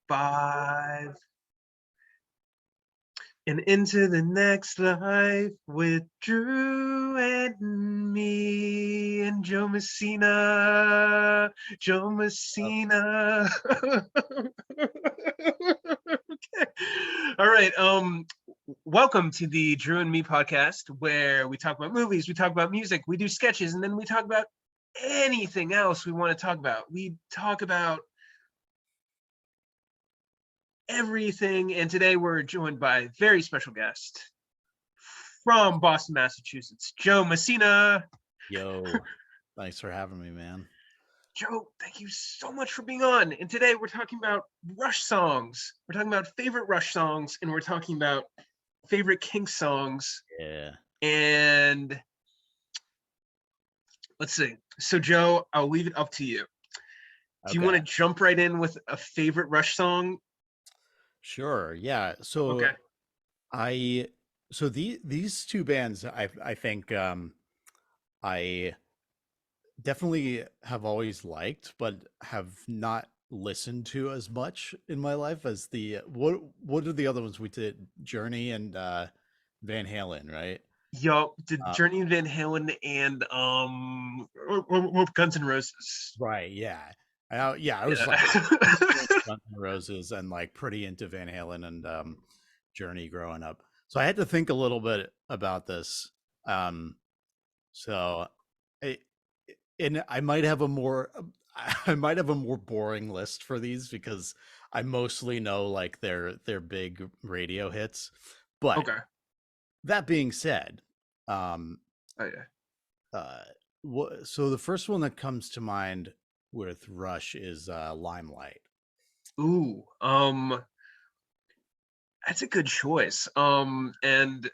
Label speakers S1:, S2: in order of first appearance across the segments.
S1: 5 and into the next life with Drew and me and Joe Messina. Joe Messina. Okay. All right. Welcome to the Drew and Me podcast, where we talk about movies, we talk about music, we do sketches, and then we talk about anything else we want to talk about. We talk about everything, and today we're joined by a very special guest from Boston, Massachusetts, Joe Messina.
S2: Yo, thanks for having me, man.
S1: Joe, thank you so much for being on. And today we're talking about Rush songs. We're talking about favorite Rush songs, and we're talking about favorite Kinks songs.
S2: Yeah.
S1: And let's see. So, Joe, I'll leave it up to you. Do you want
S2: Okay.
S1: to jump right in with a favorite Rush song?
S2: Sure. Yeah.
S1: Okay.
S2: I these two bands I think I definitely have always liked, but have not listened to as much in my life as the what are the other ones we did? Journey and Van Halen, right?
S1: Yo, did
S2: Uh,
S1: Journey, Van Halen, and Guns N' Roses.
S2: right. Yeah. I was like
S1: Yeah.
S2: super into Guns N' Roses and like pretty into Van Halen and Journey growing up. So I had to think a little bit about this. Um, so I, and I might have a more I might have a more boring list for these because I mostly know like their big radio hits. But
S1: Okay.
S2: that being said, um,
S1: Oh yeah.
S2: uh, so the first one that comes to mind with Rush is Limelight.
S1: Ooh. That's a good choice. And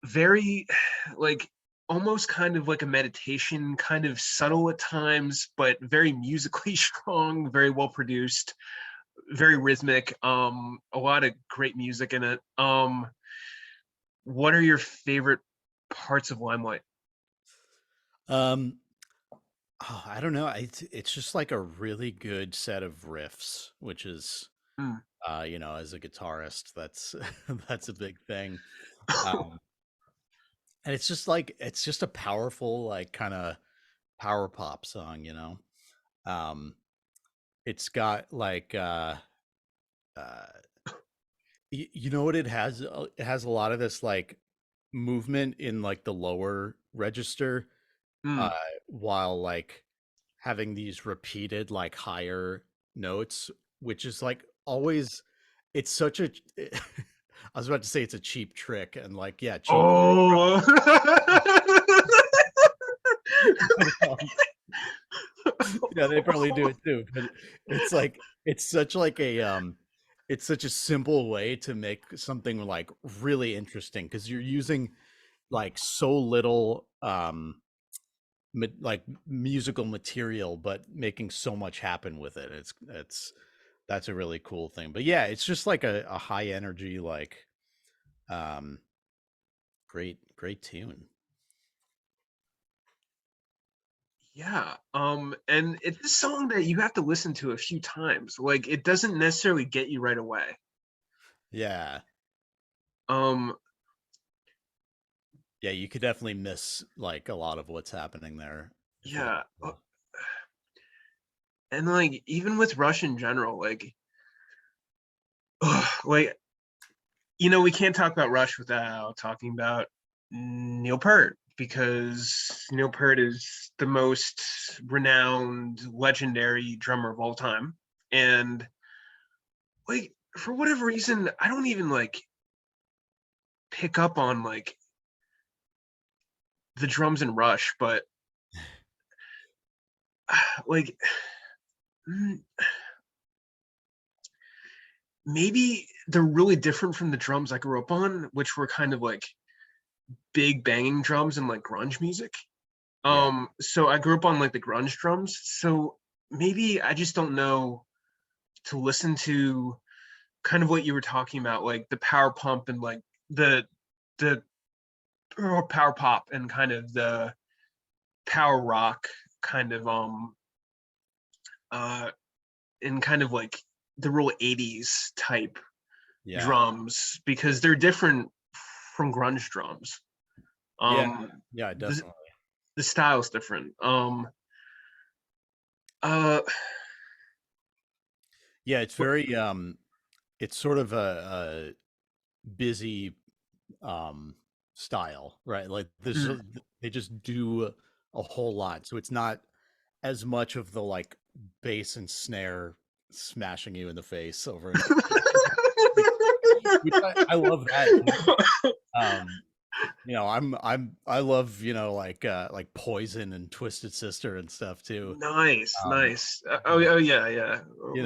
S1: very like almost kind of like a meditation, kind of subtle at times, but very musically strong, very well produced, very rhythmic. A lot of great music in it. What are your favorite parts of Limelight?
S2: Um, I don't know. It's just like a really good set of riffs, which is
S1: Mm.
S2: as a guitarist, that's that's a big thing. Um, and it's just a powerful like kind of power pop song, you know. Um, it's got like uh you know what it has? It has a lot of this like movement in like the lower register, uh,
S1: Mm.
S2: while like having these repeated like higher notes, which is like always. It's such a. I was about to say it's a cheap trick, and like yeah, cheap trick.
S1: Oh.
S2: But, yeah, they probably do it too. But it's like it's such like a it's such a simple way to make something like really interesting because you're using like so little like musical material but making so much happen with it. It's that's a really cool thing. But yeah, it's just like a high energy like um great tune.
S1: Yeah. And it's a song that you have to listen to a few times. Like it doesn't necessarily get you right away.
S2: Yeah.
S1: Um,
S2: Yeah, you could definitely miss like a lot of what's happening there if you
S1: yeah.
S2: don't.
S1: And like even with Rush in general, like like we can't talk about Rush without talking about Neil Peart because Neil Peart is the most renowned, legendary drummer of all time. And like for whatever reason, I don't even like pick up on like the drums in Rush, but like mm, maybe they're really different from the drums I grew up on, which were kind of like big banging drums and like grunge music.
S2: Yeah.
S1: So I grew up on like the grunge drums. So maybe I just don't know to listen to kind of what you were talking about, like the power pump and like the power pop and kind of the power rock kind of uh and kind of like the real 80s type
S2: Yeah.
S1: drums because they're different from grunge drums.
S2: Yeah.
S1: Um,
S2: Yeah,
S1: the
S2: definitely.
S1: the style's different. Uh,
S2: Yeah, it's very it's sort of a busy um style, right? Like this
S1: mm.
S2: they just do a whole lot. So it's not as much of the like bass and snare smashing you in the face over and which I love that too. Um I love, like Poison and Twisted Sister and stuff too.
S1: Nice,
S2: Um,
S1: nice.
S2: but
S1: Oh yeah, yeah.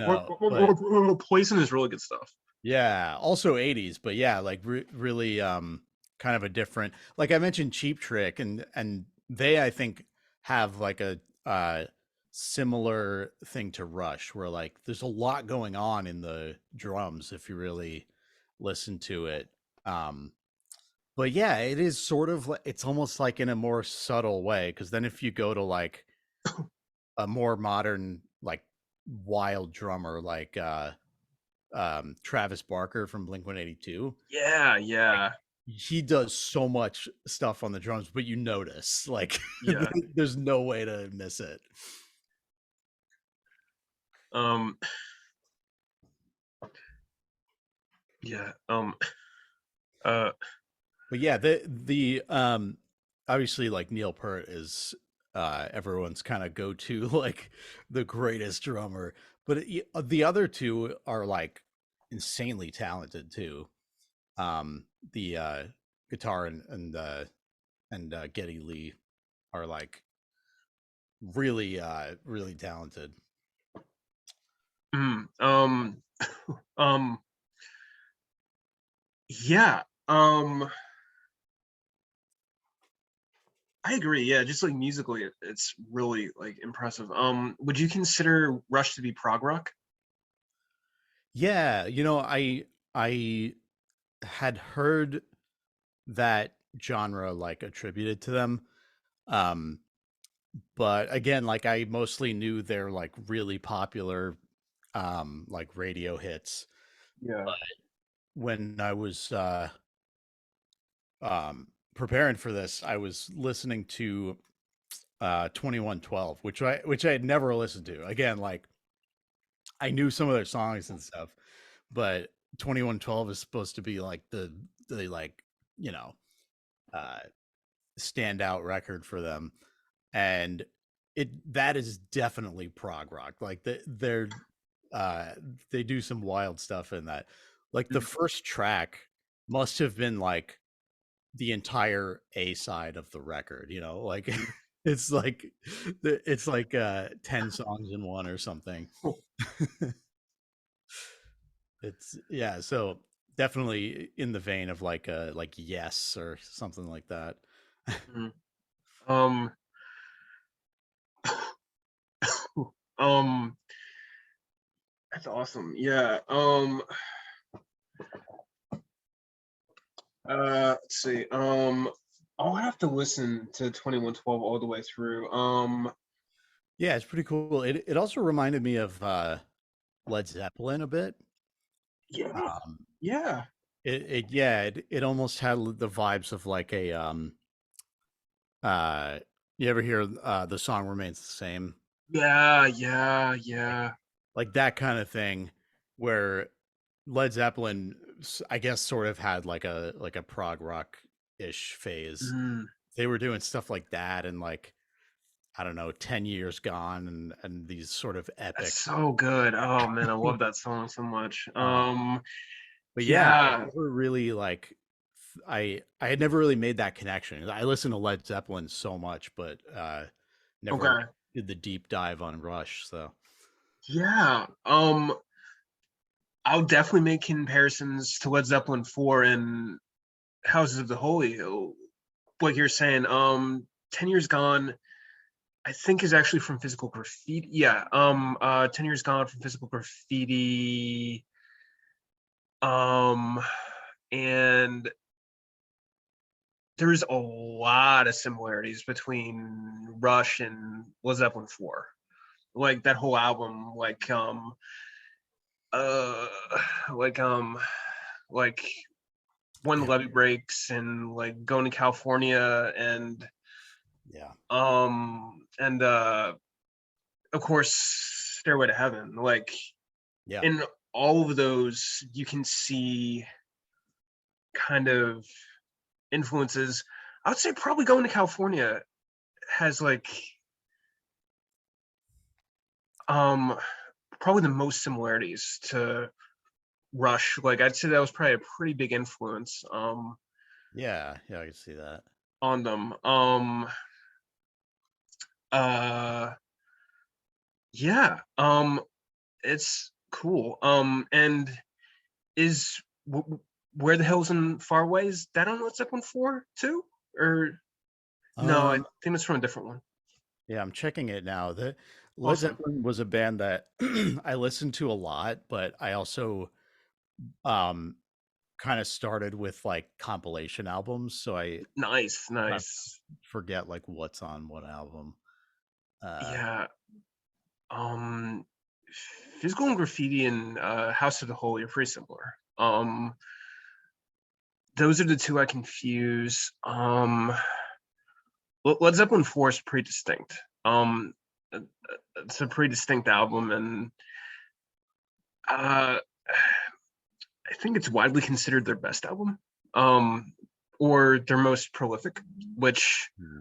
S2: but
S1: Poison is really good stuff.
S2: yeah, also 80s, but yeah, like really kind of a different, like I mentioned Cheap Trick, and they I think have like a similar thing to Rush where like there's a lot going on in the drums if you really listen to it. Um but yeah, it is sort of like it's almost like in a more subtle way because then if you go to like a more modern like wild drummer like Travis Barker from Blink 182.
S1: Yeah,
S2: Like
S1: yeah,
S2: he does so much stuff on the drums, but you notice like
S1: yeah.
S2: there's no way to miss it.
S1: Um, yeah. Uh,
S2: But yeah, the obviously like Neil Peart is everyone's kind of go to like the greatest drummer, but the other two are like insanely talented too. The guitar and Geddy Lee are like really talented.
S1: mm, um, yeah. I agree. Yeah, just like musically, it's really like impressive. Would you consider Rush to be prog rock?
S2: Yeah, I had heard that genre like attributed to them. Um but again, like I mostly knew their like really popular like radio hits.
S1: Yeah.
S2: When I was preparing for this, I was listening to 2112, which I had never listened to. Again, like I knew some of their songs and stuff, but 2112 is supposed to be like the like, you know, uh standout record for them. And it that is definitely prog rock. Like uh they do some wild stuff in that. Like the
S1: Mm,
S2: first track must have been like the entire A side of the record, like
S1: mm.
S2: it's like it's like 10 songs in one or something. It's yeah, so definitely in the vein of like Yes or something like that.
S1: Mm. Um, um, that's awesome. Yeah. Let's see. I'll have to listen to 2112 all the way through.
S2: Yeah, it's pretty cool. It also reminded me of Led Zeppelin a bit.
S1: Yeah,
S2: Um,
S1: yeah,
S2: it almost had the vibes of like a uh you ever hear the song remains the same,
S1: yeah, yeah,
S2: like
S1: yeah.
S2: like that kind of thing, where Led Zeppelin I guess sort of had like a prog rock ish phase.
S1: Mm,
S2: They were doing stuff like that and like I don't know, 10 years gone and these sort of
S1: that's
S2: epic.
S1: so good. Oh man, I love that song so much.
S2: um But yeah, I
S1: Yeah.
S2: never really like I had never really made that connection. I listened to Led Zeppelin so much, but never like
S1: Okay.
S2: did the deep dive on Rush. So
S1: Yeah. I'll definitely make comparisons to Led Zeppelin 4 and Houses of the Holy. Like you're saying, 10 Years Gone, I think is actually from Physical Graffiti. Yeah. 10 Years Gone from Physical Graffiti. Um, and there's a lot of similarities between Rush and Led Zeppelin 4. Like that whole album, like like like when the
S2: Yeah,
S1: levee breaks and like going to California
S2: yeah,
S1: and of course Stairway to Heaven. Like
S2: yeah.
S1: in all of those you can see kind of influences. I would say probably going to California has like um probably the most similarities to Rush. Like I'd say that was probably a pretty big influence
S2: Yeah, yeah, I can see that.
S1: on them. Uh yeah. It's cool. And is Where the Hills and Far Away, is that on Led Zeppelin 4 too? Or no, I
S2: Um,
S1: think it's from a different one.
S2: yeah, I'm checking it now. The Led
S1: Awesome.
S2: Zeppelin was a band that I listened to a lot, but I also um kind of started with like compilation albums, so I
S1: Nice,
S2: kind of
S1: nice.
S2: forget like what's on what album. Uh,
S1: Yeah. Um Physical and Graffiti and House of the Holy are pretty similar. Those are the two I confuse. Led Zeppelin 4 is pretty distinct. Uh, it's a pretty distinct album, and uh, I think it's widely considered their best album, um, or their most prolific. Which
S2: hmm,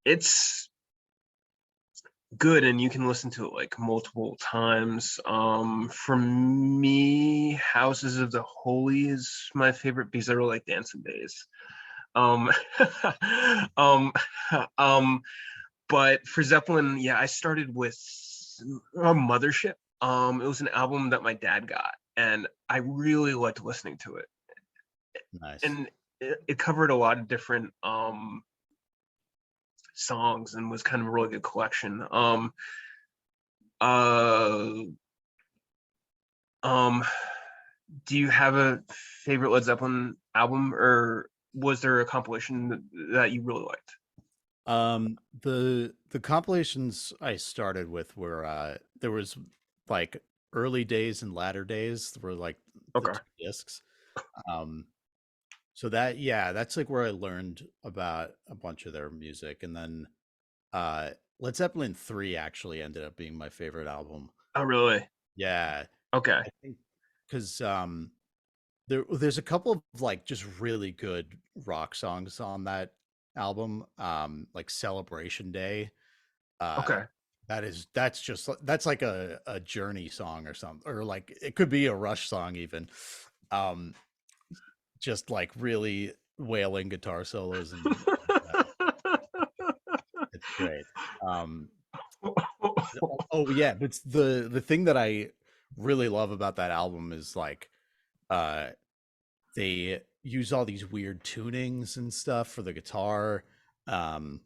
S1: it's good, and you can listen to it like multiple times. For me, Houses of the Holy is my favorite because I really like Dancing Days. Um, um, um, but for Zeppelin, yeah, I started with Mothership. It was an album that my dad got, and I really liked listening to it.
S2: nice.
S1: And it covered a lot of different songs and was kind of a really good collection. Uh, um, do you have a favorite Led Zeppelin album, or was there a compilation that you really liked?
S2: The compilations I started with were there was like early days and latter days were like the
S1: Okay.
S2: two discs. Um, so that yeah, that's like where I learned about a bunch of their music, and then uh, Led Zeppelin 3 actually ended up being my favorite album.
S1: Oh, really?
S2: Yeah,
S1: Okay.
S2: I think because there's a couple of like just really good rock songs on that album, like Celebration Day. Uh,
S1: Okay.
S2: that's like a Journey song or something, or like it could be a Rush song even. Um, just like really wailing guitar solos and it's great. Um, oh yeah, but the thing that I really love about that album is like uh they use all these weird tunings and stuff for the guitar. Um,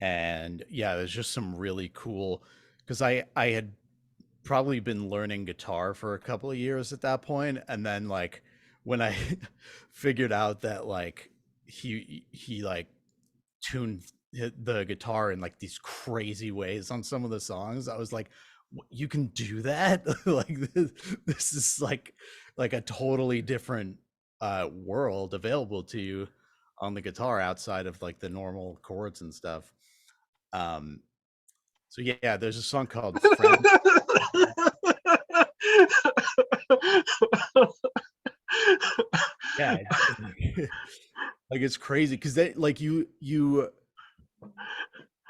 S2: and yeah, there's just some really cool because I had probably been learning guitar for a couple of years at that point, and then like when I figured out that like he like tuned the guitar in like these crazy ways on some of the songs, I was like, you can do that?" Like this is like a totally different world available to you on the guitar outside of like the normal chords and stuff. um so yeah, there's a song called Friend. Yeah, it's like it's crazy because they like you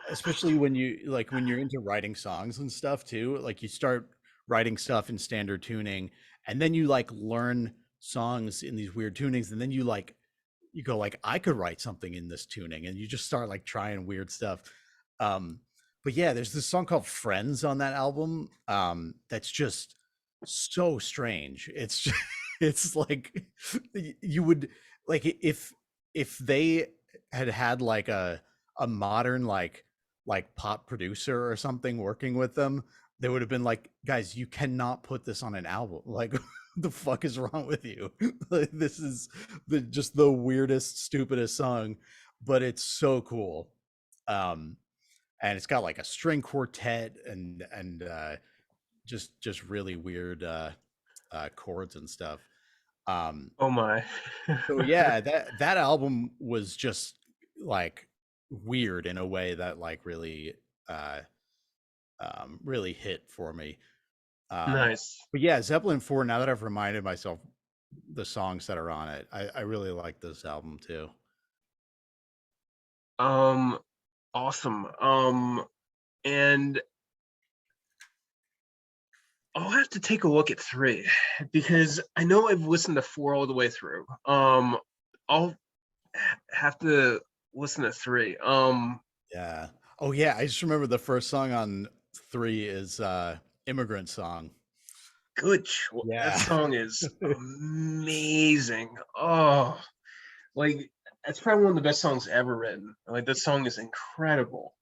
S2: especially when you like when you're into writing songs and stuff too, like you start writing stuff in standard tuning, and then you like learn songs in these weird tunings, and then you go like, I could write something in this tuning, and you just start like trying weird stuff. um but yeah, there's this song called Friends on that album, that's just so strange. It's just, it's like you would like if they had had like a modern like pop producer or something working with them, they would have been like, guys, you cannot put this on an album. Like, what the fuck is wrong with you? Like, this is just the weirdest, stupidest song, but it's so cool. Um, and it's got like a string quartet and just really weird. chords and stuff. Um,
S1: Oh my.
S2: so yeah, that album was just like weird in a way that like really uh really hit for me. Um,
S1: Nice.
S2: but yeah, Zeppelin 4, now that I've reminded myself the songs that are on it, I really like this album too.
S1: Um, awesome. And I'll have to take a look at three because I know I've listened to four all the way through. I'll have to listen to three.
S2: Yeah. Oh yeah, I just remember the first song on 3 is Immigrant Song.
S1: That
S2: Yeah.
S1: song is amazing. Oh, like that's probably one of the best songs ever written. Like that song is incredible.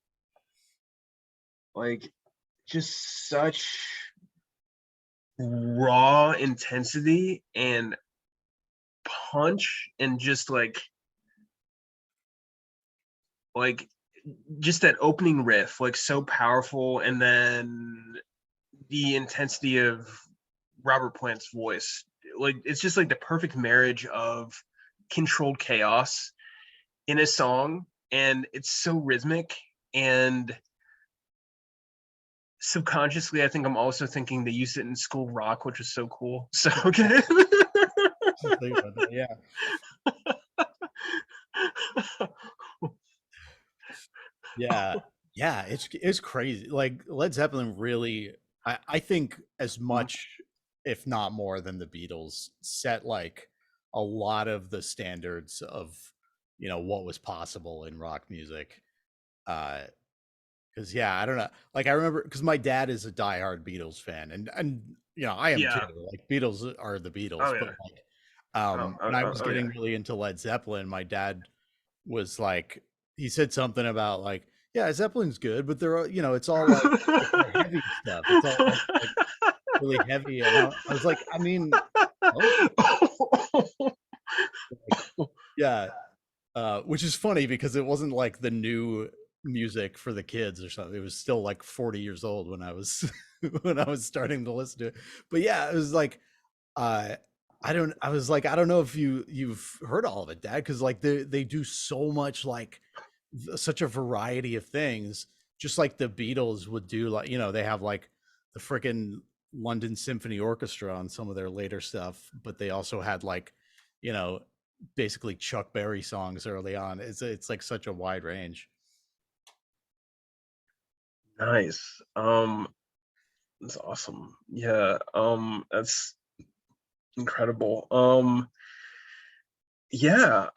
S1: Like just such raw intensity and punch and like just that opening riff like so powerful and then the intensity of Robert Plant's voice, like it's just like the perfect marriage of controlled chaos in a song, and it's so rhythmic. And subconsciously I think I'm also thinking they used it in School Rock, which was so cool. So okay.
S2: Just think about that, yeah. Yeah. Yeah, it's crazy. Like Led Zeppelin really, I think as much if not more than the Beatles set like a lot of the standards of, what was possible in rock music. Uh Cause yeah, I don't know. Like I remember because my dad is a diehard Beatles fan, and I am too.
S1: Yeah.
S2: Like Beatles are the
S1: Oh
S2: Beatles, but
S1: yeah.
S2: like
S1: Oh, oh,
S2: when I
S1: oh,
S2: was
S1: oh yeah.
S2: getting really into Led Zeppelin, my dad was like he said something about like, yeah, Zeppelin's good, but they're it's all like the heavy stuff. It's all like really heavy. And I was like, I mean, most of it, like, yeah, which is funny because it wasn't like the new music for the kids or something. It was still like 40 years old when I was when I was starting to listen to it. But yeah, it was like uh I was like, I don't know if you've heard all of it, Dad, because like they do so much like such a variety of things, just like the Beatles would do. Like, they have like the freaking London Symphony Orchestra on some of their later stuff, but they also had like, you know, basically Chuck Berry songs early on. It's like such a wide range.
S1: Nice. That's awesome. Yeah. That's incredible. Yeah.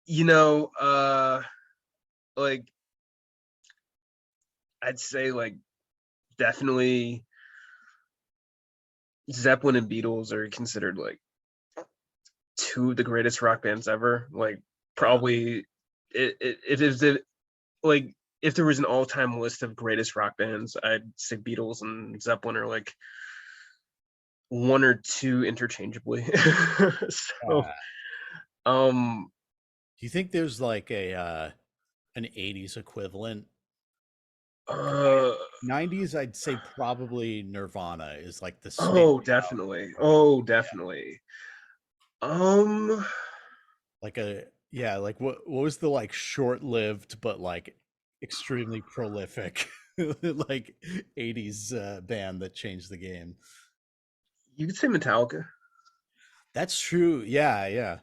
S1: You know, like I'd say like definitely Zeppelin and Beatles are considered like two of the greatest rock bands ever. Like
S2: Yeah.
S1: probably it is it like if there was an all-time list of greatest rock bands, I'd say Beatles and Zeppelin are like one or two interchangeably. So
S2: Uh,
S1: um
S2: do you think there's like a an 80s equivalent?
S1: uh
S2: 90s, I'd say probably Nirvana is like the
S1: oh
S2: standout.
S1: definitely. Oh definitely. Um
S2: Like a yeah, like what was the like short-lived but like extremely prolific like 80s band that changed the game?
S1: you could say Metallica.
S2: That's true. Yeah, yeah.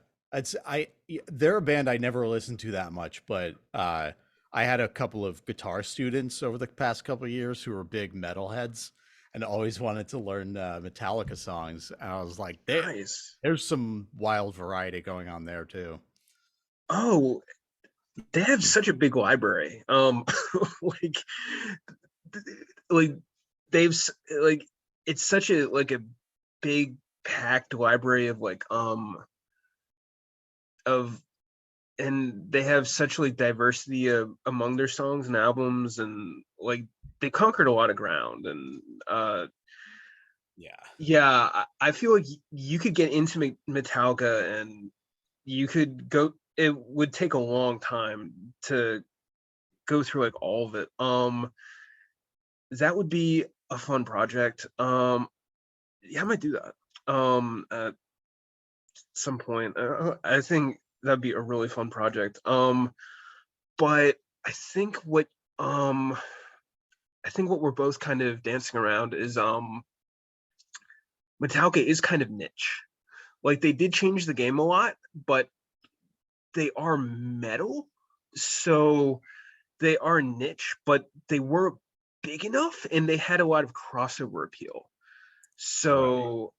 S2: They're a band I never listened to that much, but I had a couple of guitar students over the past couple of years who were big metalheads and always wanted to learn Metallica songs. And I was like,
S1: Nice.
S2: there's some wild variety going on there too.
S1: Oh, they have such a big library. Like like they've like it's such a like a big packed library of like of and they have such like diversity of, among their songs and albums and like they conquered a lot of ground and
S2: Yeah.
S1: yeah, I feel like you could get into Metallica and you could go it would take a long time to go through like all of it. That would be a fun project. Yeah, I might do that. At some point. I think that'd be a really fun project. But I think what um I think what we're both kind of dancing around is Metallica is kind of niche. Like they did change the game a lot, but they are metal. So they are niche, but they were big enough and they had a lot of crossover appeal.
S2: Right.
S1: So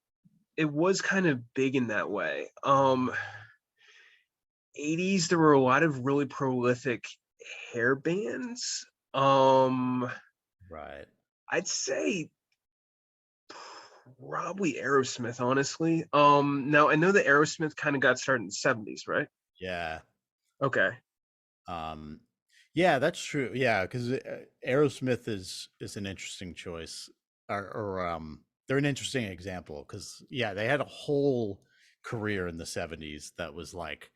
S1: it was kind of big in that way. 80s there were a lot of really prolific hair bands. Um
S2: Right.
S1: I'd say probably Aerosmith, honestly. Now I know that Aerosmith kind of got started in the 70s, right?
S2: Yeah.
S1: Okay.
S2: Um, yeah, that's true. Yeah, because Aerosmith is an interesting choice, or they're an interesting example because yeah, they had a whole career in the '70s that was like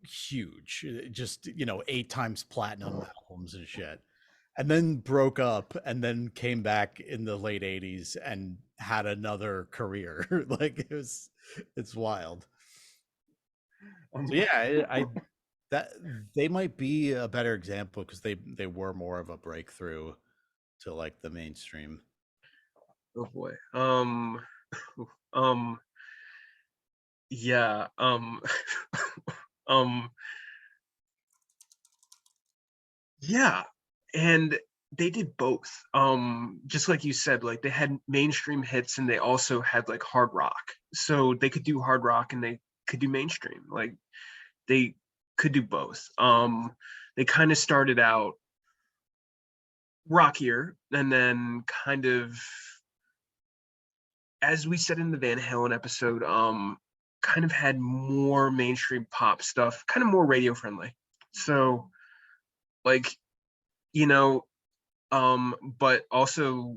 S2: huge, just 8 times platinum albums and shit, and then broke up and then came back in the late '80s and had another career. Like it's wild.
S1: Um,
S2: So yeah, I that they might be a better example because they were more of a breakthrough to like the mainstream.
S1: oh boy. Um, yeah. Um, yeah. And they did both. Just like you said, like they had mainstream hits and they also had like hard rock. So they could do hard rock and they could do mainstream. Like they could do both. They kind of started out rockier and then kind of, as we said in the Van Halen episode, kind of had more mainstream pop stuff, kind of more radio friendly. So like, you know, but also,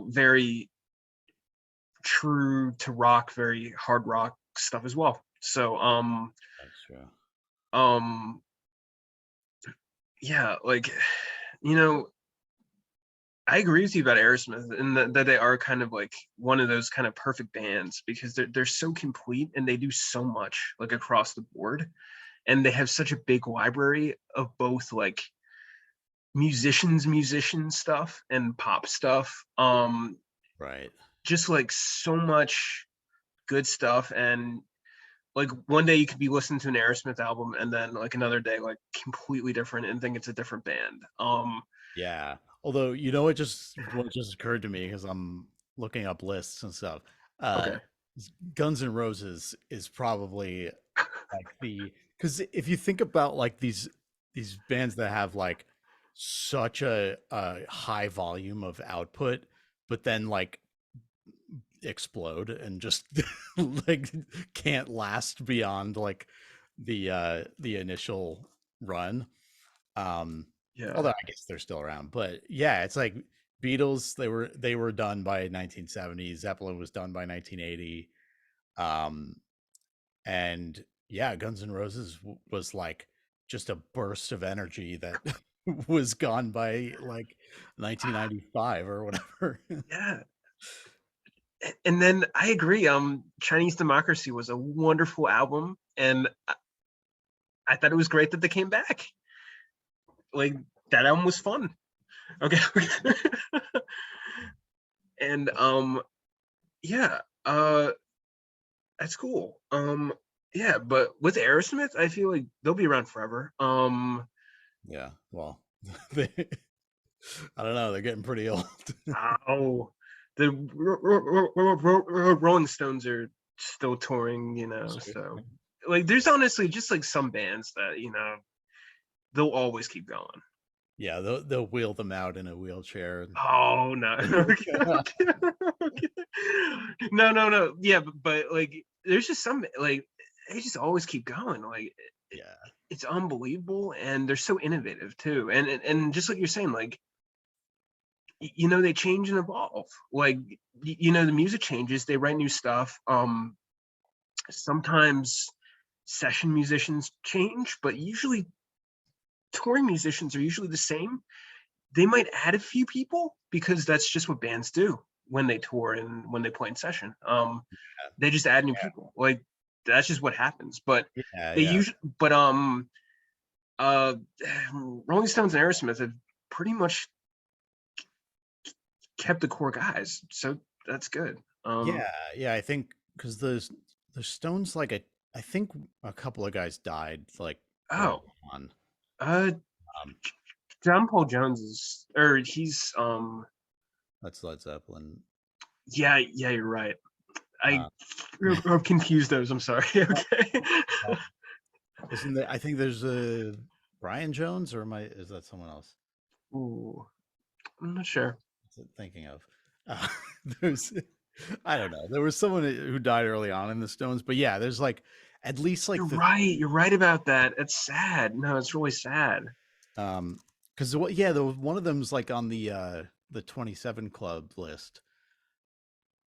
S1: very true to rock, very hard rock stuff as well. So
S2: That's true.
S1: um yeah, like, you know, I agree with you about Aerosmith and that they are kind of like one of those kind of perfect bands because they're so complete and they do so much like across the board and they have such a big library of both like musician stuff and pop stuff.
S2: Right.
S1: Just like so much good stuff and like one day you could be listening to an Aerosmith album and then like another day like completely different and think it's a different band.
S2: Yeah. Although what just occurred to me because I'm looking up lists and stuff. Uh,
S1: Okay.
S2: Guns N' Roses is probably like the because if you think about like these bands that have like such a high volume of output, but then like explode and just like can't last beyond like the initial run. um
S1: Yeah.
S2: Although I guess they're still around, but yeah, it's like Beatles, they were done by 1970. Zeppelin was done by 1980. um and yeah, Guns N' Roses was like just a burst of energy that was gone by like 1995 or whatever.
S1: Yeah. And then I agree. Chinese Democracy was a wonderful album, and I thought it was great that they came back. Like that album was fun. Okay. And yeah, that's cool. Yeah, but with Aerosmith, I feel like they'll be around forever.
S2: Yeah, well, they, I don't know. They're getting pretty old.
S1: Oh, the Rolling Stones are still touring,
S2: That's true.
S1: so like there's honestly just like some bands that they'll always keep going.
S2: Yeah, they'll wheel them out in a wheelchair.
S1: Oh no. Okay, okay, okay. No, no, no. Yeah, but like there's just some like they just always keep going. Like
S2: Yeah,
S1: it's unbelievable and they're so innovative too. And just like you're saying, like they change and evolve. Like the music changes, they write new stuff. Sometimes session musicians change, but usually touring musicians are usually the same. they might add a few people because that's just what bands do when they tour and when they play in session. They just add new people. Like that's just what happens. But
S2: Yeah,
S1: they
S2: yeah,
S1: usually, but uh, Rolling Stones and Aerosmith have pretty much kept the core guys, so that's good.
S2: yeah, yeah. I think because the Stones, like I think a couple of guys died like early
S1: Oh,
S2: on.
S1: uh,
S2: Um,
S1: John Paul Jones is, or he's,
S2: that's Led Zeppelin.
S1: yeah, yeah, you're right. I
S2: Uh,
S1: I'm confused those. I'm sorry. Okay.
S2: isn't there? I think there's a Brian Jones, or is that someone else?
S1: Ooh, I'm not sure.
S2: Thinking of. Uh, there's, I don't know. There was someone who died early on in the Stones, but yeah, there's like at least like
S1: You're right. You're right about that. It's sad. No, it's really sad.
S2: because yeah, the one of them's like on the 27 Club list.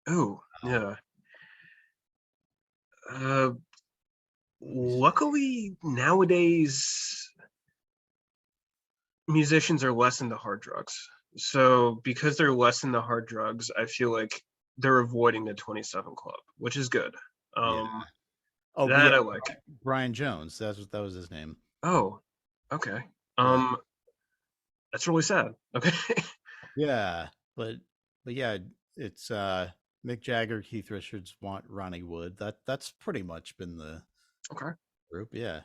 S1: Oh,
S2: Um,
S1: yeah. Uh,
S2: let me see.
S1: Luckily nowadays musicians are less into hard drugs. So because they're less into hard drugs, I feel like they're avoiding the 27 Club, which is good.
S2: Yeah.
S1: Um,
S2: Oh, but
S1: that
S2: yeah,
S1: I like.
S2: Brian Jones. That was his name.
S1: Oh, okay.
S2: Yeah.
S1: That's really sad. Okay.
S2: Yeah, but yeah, it's Mick Jagger, Keith Richards, want Ronnie Wood. That's pretty much been the
S1: Okay.
S2: group. Yeah.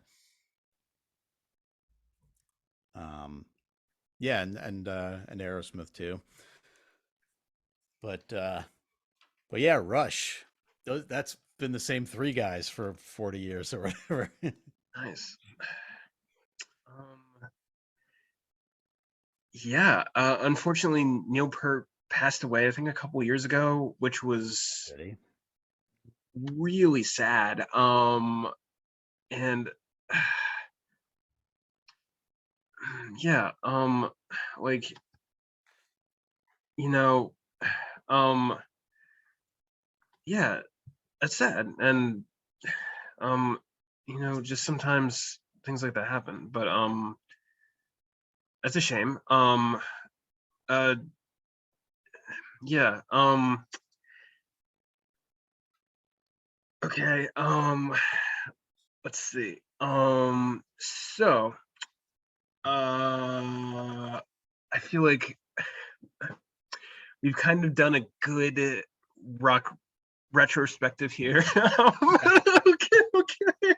S2: Um, yeah, and Aerosmith too. But uh, but yeah, Rush. That's been the same three guys for 40 years or whatever.
S1: Nice. Um, yeah. Unfortunately, Neil Peart passed away, I think, a couple years ago, which was
S2: Ready?
S1: really sad. And yeah. Like you know, um, yeah, that's sad. And um, just sometimes things like that happen. But that's a shame. Uh, yeah. Okay. Let's see. So, I feel like we've kind of done a good rock retrospective here. Okay, okay.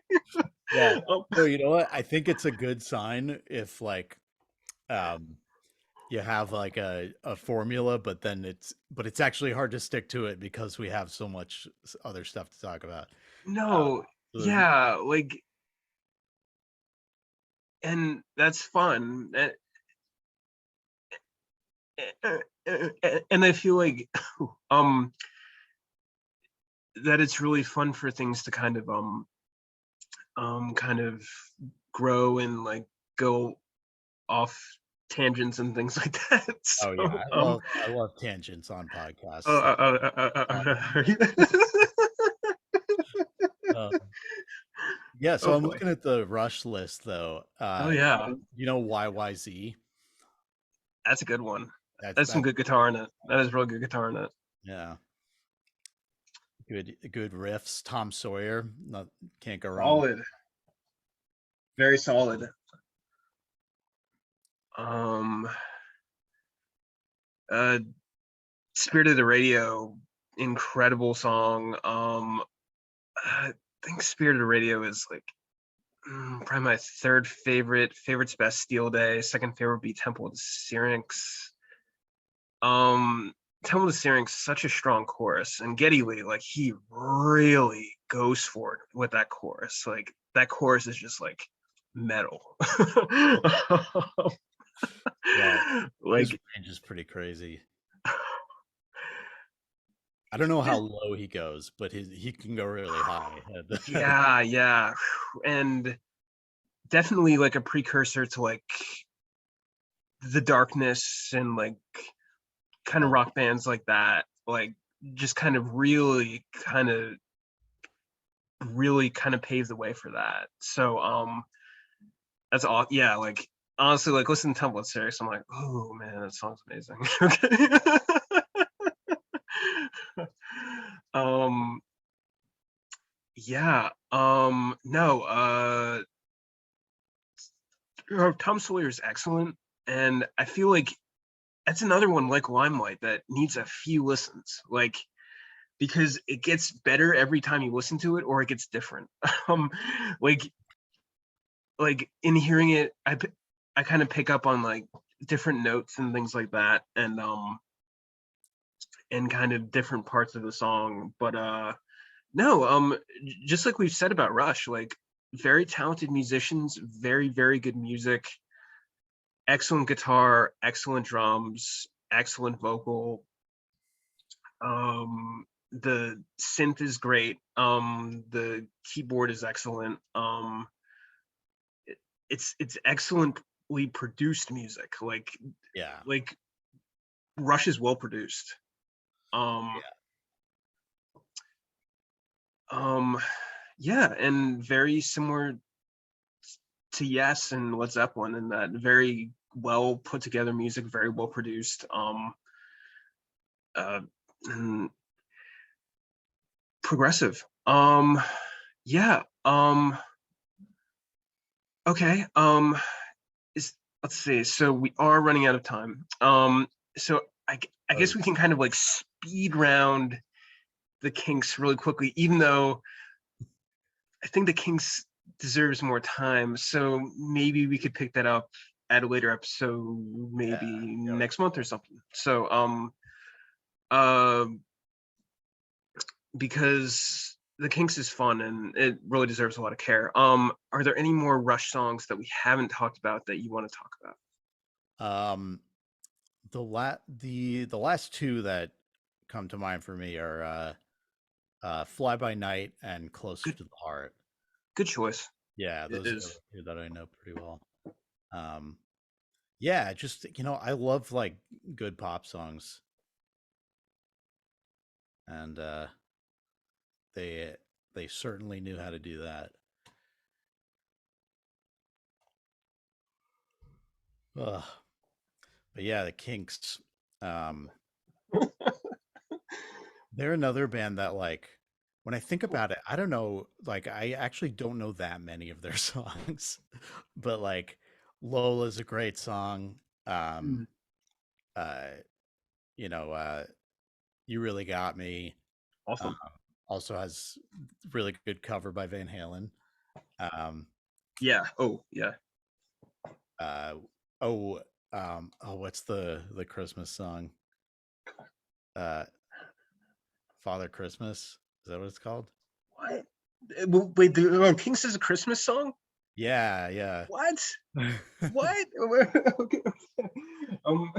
S2: Yeah.
S1: Um,
S2: No, you know what? I think it's a good sign if like um you have like a formula, but it's actually hard to stick to it because we have so much other stuff to talk about. Uh,
S1: no,
S2: so there's
S1: yeah, like, and that's fun. And I feel like um that it's really fun for things to kind of grow and like go off tangents and things like that.
S2: oh yeah,
S1: So
S2: I love tangents on
S1: uh,
S2: podcasts.
S1: uh, uh, uh,
S2: Uh,
S1: uh,
S2: uh, yeah, so
S1: oh
S2: I'm
S1: boy.
S2: looking at the Rush list though.
S1: Oh yeah,
S2: You know YYZ?
S1: that's a good one. That's some
S2: That's
S1: good guitar in it. That is real good guitar in it.
S2: yeah, good riffs. Tom Sawyer, not can't go wrong.
S1: Solid, very solid. Um, uh, Spirit of the Radio, incredible song. I think Spirit of the Radio is like probably my third favorite. Favorite's Best Steel Day. Second favorite would be Temple of the Syrinx. Um, Temple of the Syrinx, such a strong chorus, and Geddy Lee, like he really goes for it with that chorus. Like that chorus is just like metal.
S2: Yeah, his
S1: Like
S2: range is pretty crazy. I don't know how low he goes, but he can go really high.
S1: yeah, yeah, and definitely like a precursor to like the darkness and like kind of
S2: Oh,
S1: rock bands like that, like just kind of really kind of paved the way for that. So that's all. Yeah, like honestly, like listen to Template Series, I'm like, oh man, that song's amazing. Okay. um, yeah. No, Tom Sawyer is excellent, and I feel like that's another one like Limelight that needs a few listens, like because it gets better every time you listen to it, or it gets different. um, like in hearing it, I kind of pick up on like different notes and things like that, and kind of different parts of the song. But no, just like we've said about Rush, like very talented musicians, very good music, excellent guitar, excellent drums, excellent vocal. The synth is great. The keyboard is excellent. It's excellently produced music.
S2: Yeah.
S1: Like Rush is well produced. Um,
S2: Yeah.
S1: um, yeah, and very similar to Yes and Led Zeppelin in that very well put together music, very well produced. Uh, and progressive. Yeah. Okay. Is Let's see. So we are running out of time. So I
S2: Oh,
S1: guess we can kind of like speed round the Kinks really quickly, even though I think the Kinks deserves more time. So maybe we could pick that up at a later episode,
S2: yeah.
S1: maybe
S2: Yeah, we
S1: next month or something. So uh, because the Kinks is fun and it really deserves a lot of care. Are there any more Rush songs that we haven't talked about that you want to talk about?
S2: Um, the last two that come to mind for me are Fly By Night and Closer
S1: Good,
S2: to the Heart.
S1: good choice.
S2: Yeah,
S1: It
S2: those are
S1: is.
S2: the two that I know pretty well. Um, yeah, just I love like good pop songs, and they they certainly knew how to do that. Ugh. But yeah, the Kinks. Um, they're another band that like when I think about it, I don't know, like I actually don't know that many of their songs. But like Lola's a great song. Um
S1: Mm,
S2: uh you know, You Really Got Me. Um
S1: awesome.
S2: also has really good cover by Van Halen. Um
S1: Yeah. Oh, yeah.
S2: uh oh what's the Christmas song? Uh Father Christmas. Is that what it's called?
S1: What? Wait, the Kinks is a Christmas song?
S2: Yeah, yeah.
S1: What? What? Okay. Um,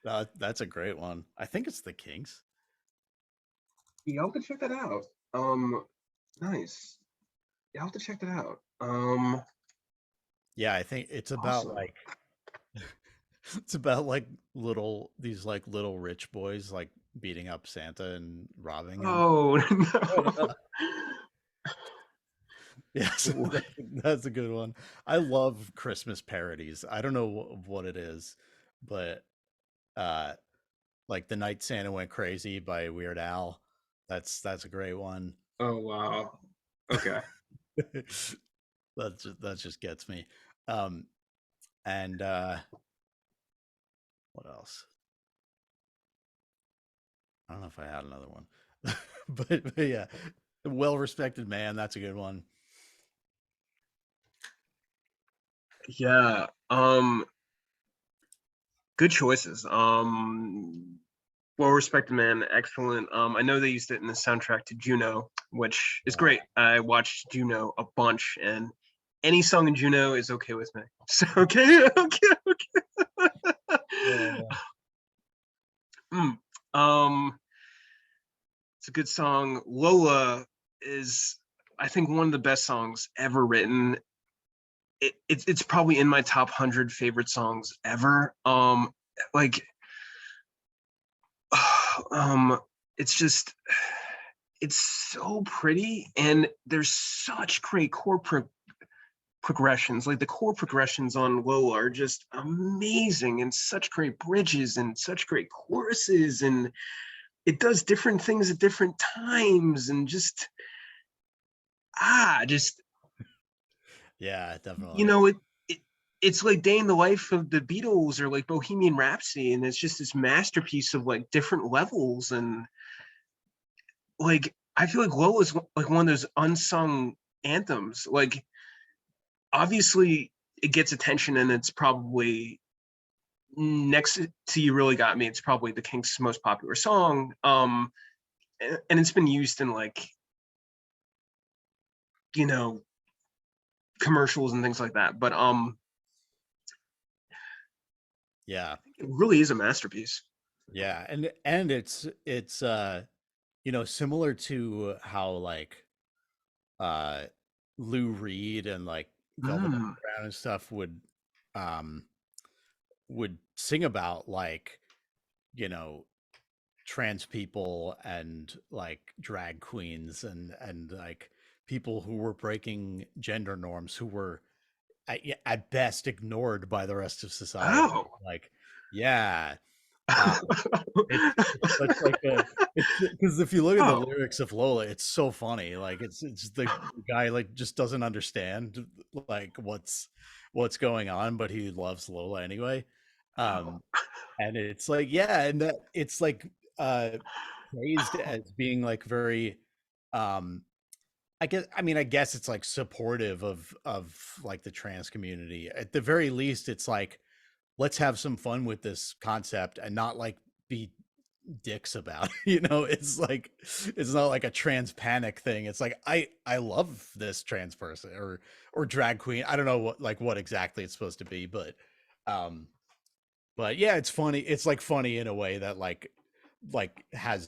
S2: That's a great one. I think it's the Kinks.
S1: you have to check that out. Nice. You have to check that out.
S2: Yeah, I think it's about
S1: Awesome.
S2: like it's about like little rich boys like beating up Santa and robbing him.
S1: Oh
S2: Yes,
S1: no.
S2: that's a good one. I love Christmas parodies. I don't know what it is, but uh like The Night Santa Went Crazy by Weird Al. That's a great one.
S1: Oh wow. Okay.
S2: That just gets me. Um and what else? I don't know if I had another one. But yeah, well respected man, that's a good one.
S1: Yeah. Good choices. Well respected man, excellent. I know they used it in the soundtrack to Juno, which is
S2: Yeah.
S1: great. I watched Juno a bunch, and any song in Juno is okay with me. So okay, okay.
S2: Yeah.
S1: Mm. Um, it's a good song. Lola is, I think, one of the best songs ever written. It's probably in my top 100 favorite songs ever. Like, um, it's just, it's so pretty, and there's such great chord progressions. Like the chord progressions on Lola are just amazing, and such great bridges and such great choruses, and it does different things at different times, and just
S2: Yeah,
S1: you
S2: definitely.
S1: know it it's like day in the life of the Beatles or like Bohemian Rhapsody, and it's just this masterpiece of like different levels. And like I feel like Lola is like one of those unsung anthems. Like obviously it gets attention, and it's probably next to You Really Got Me, it's probably the Kinks' most popular song. And it's been used in like, you know, commercials and things like that. But
S2: Yeah.
S1: it really is a masterpiece.
S2: Yeah. And it's you know, similar to how like uh Lou Reed and like Velvet
S1: Mm.
S2: Underground and stuff um would sing about like, you know, trans people and like drag queens and like people who were breaking gender norms who were at best ignored by the rest of society.
S1: Oh.
S2: Like, yeah, uh, it's such like a it's because if you look at the
S1: Oh.
S2: lyrics of Lola, it's so funny. Like it's the guy like just doesn't understand like what's going on, but he loves Lola anyway.
S1: Oh.
S2: Um, and it's like, yeah, and that it's like uh praised as being like very um I guess it's like supportive of like the trans community. At the very least, it's like let's have some fun with this concept and not like be dicks about it. You know, it's like it's not like a trans panic thing. It's like I love this trans person or drag queen. I don't know what exactly it's supposed to be, um but yeah, it's funny. It's like funny in a way that like has